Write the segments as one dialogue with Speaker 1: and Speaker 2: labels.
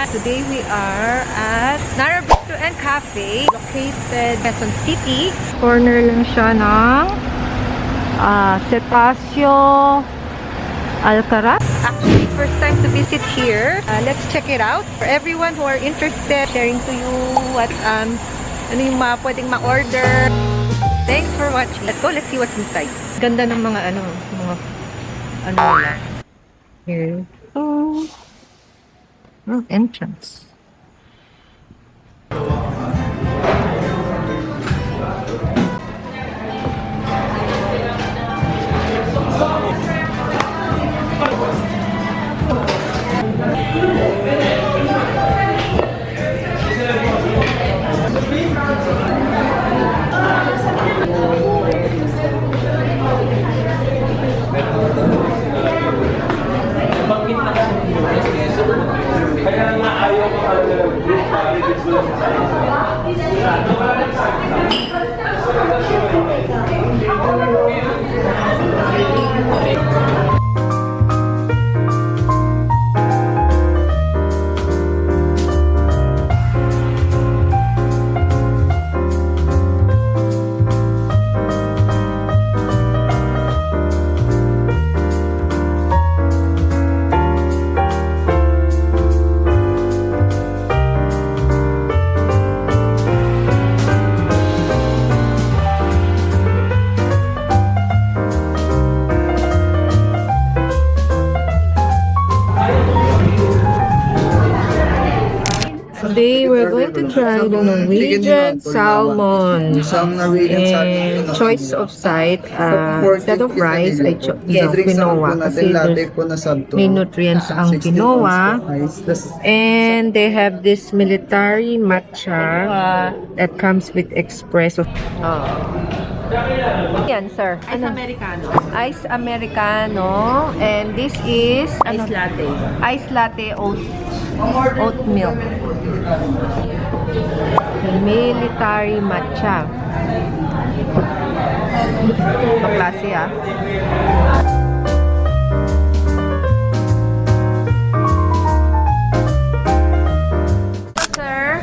Speaker 1: Today we are at Nara Bistro and Cafe, located in Quezon City. Corner lang siya ng Cetacio Alcaraz. Actually, first time to visit here. Let's check it out. For everyone who are interested, sharing to you what ano yung mga pwedeng ma-order. Thanks for watching. Let's go. Let's see what's inside. Ganda ng mga ano nila. Here. Entrance.
Speaker 2: Kaya nga ayaw ko talaga ng group marriage ko lang sa
Speaker 1: Today, we're going to try the Norwegian salmon and choice of side. Instead of rice, I chose quinoa kasi may nutrients ang quinoa. And they have this military matcha that comes with espresso. Yan, sir.
Speaker 3: Ice Americano.
Speaker 1: Ice Americano. And this is
Speaker 3: Ice latte.
Speaker 1: Ice latte oat milk. Military matcha. Maklase ah. Sir,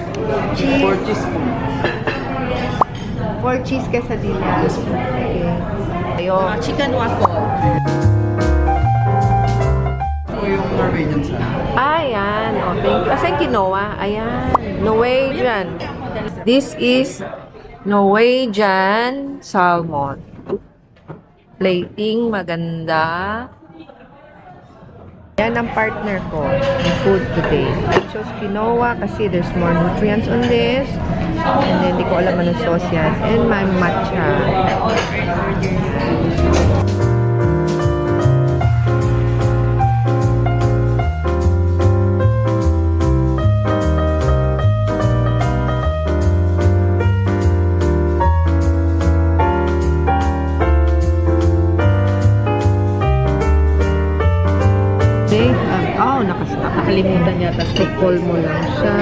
Speaker 1: cheese.
Speaker 2: 4 cheese po.
Speaker 1: 4 cheese quesadillas. Okay. Ayun.
Speaker 3: Chicken waffle.
Speaker 2: Ito yung Norwegian salmon.
Speaker 1: Ayan. Oh, thank you. Asan quinoa? Ayan. Norwegian. This is Norwegian salmon. Plating maganda. Yan ang partner ko in food today. I chose quinoa kasi there's more nutrients on this. And then, di ko alam anong sauce yan. And my matcha. Nakalimutan yata. Call mo lang siya.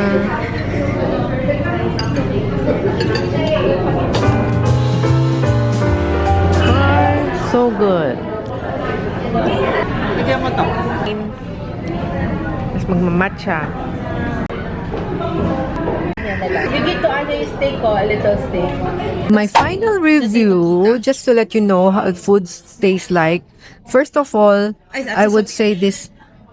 Speaker 1: So good.
Speaker 3: Bigyan mo to.
Speaker 1: Mas magmamatcha.
Speaker 3: You need to add a steak or a little steak.
Speaker 1: My final review, just to let you know how food tastes like. First of all, I would say this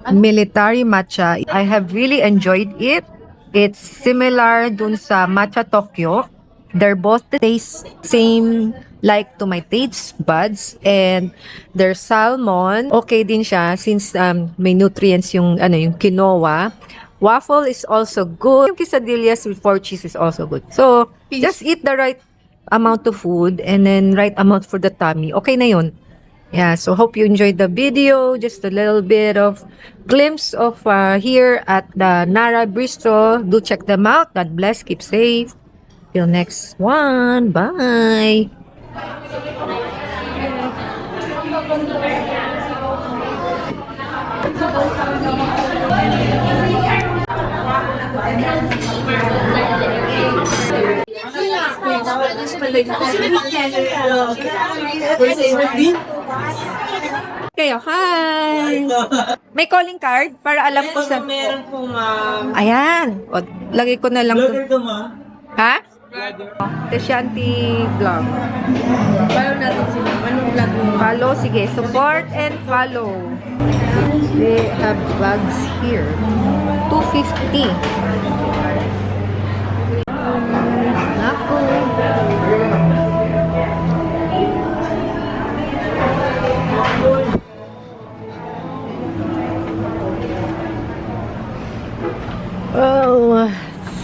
Speaker 1: military matcha, I have really enjoyed it. It's similar dun sa Matcha Tokyo. They're both taste same like to my taste buds, and their salmon okay din siya since may nutrients yung yung quinoa. Waffle is also good. Yung quesadillas with 4 cheese is also good. So just eat the right amount of food and then right amount for the tummy. Okay na yun. Yeah, so hope you enjoyed the video. Just a little bit of glimpse of here at the Nara Bistro. Do check them out. God bless. Keep safe. Till next one. Bye. Kayo, hi! May calling card para alam ko sa...
Speaker 2: Meron po, ma'am.
Speaker 1: Ayan. O, lagay ko na lang.
Speaker 2: Vlogger ka, ma'am.
Speaker 1: Ha? Teshanti Vlog.
Speaker 3: Follow natin sila. Anong vlog mo?
Speaker 1: Follow, sige. Support and follow. They have bags here. 250. Naku. Oh,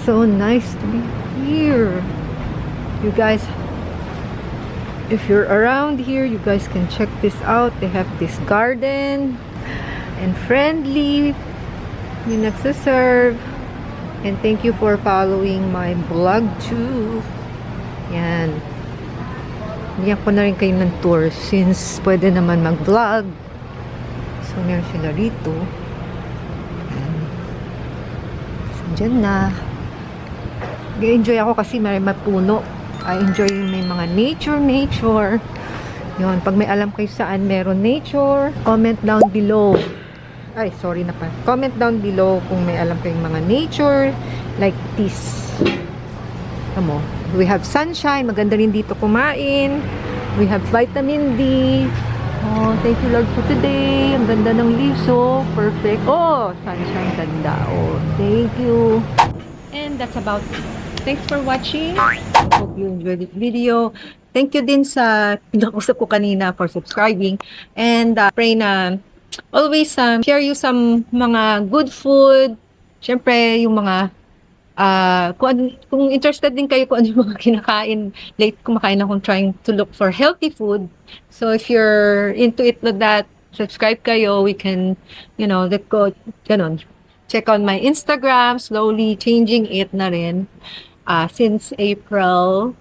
Speaker 1: so nice to be here. You guys, if you're around here, you guys can check this out. They have this garden and friendly yung nagsaserve. And thank you for following my vlog too. Yan. Bigyan ko na rin kayo ng tour since pwede naman mag-vlog. So, meron sila rito. Diyan na. Enjoy ako kasi may puno. I enjoy yung may mga nature. Yun, pag may alam kayo saan meron nature, comment down below. Ay, sorry na pa. Comment down below kung may alam kayong mga nature like this. Tamo, we have sunshine. Maganda rin dito kumain. We have vitamin D. Oh, thank you Lord for today. Ang ganda ng leaves, oh. Perfect. Oh, sunshine ganda. Oh, thank you. And that's about it. Thanks for watching. Hope you enjoyed this video. Thank you din sa pinakusap ko kanina for subscribing. And pray na always share you some mga good food. Siyempre, yung mga kung interested din kayo kung ano yung mga kinakain, late kumakain akong trying to look for healthy food. So if you're into it with that, subscribe kayo. We can, let's go, ganon. Check on my Instagram, slowly changing it na rin. Since April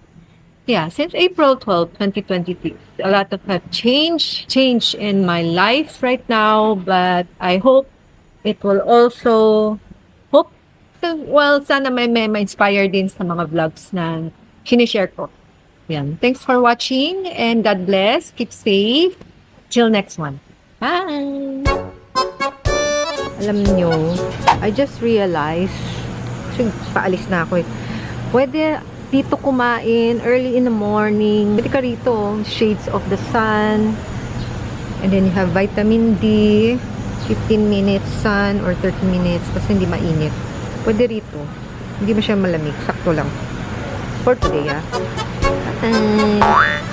Speaker 1: 12, 2023. A lot of have changed in my life right now, but I hope it will also sana may inspire din sa mga vlogs na sinishare ko. Yan. Thanks for watching and God bless. Keep safe. Till next one. Bye! Alam nyo, I just realized, paalis na ako eh. Pwede dito kumain early in the morning. Pwede ka rito, shades of the sun. And then you have vitamin D, 15 minutes sun or 30 minutes kasi hindi mainit. Pwede rito. Hindi masyadong malamig. Sakto lang. For today, ah. Bye!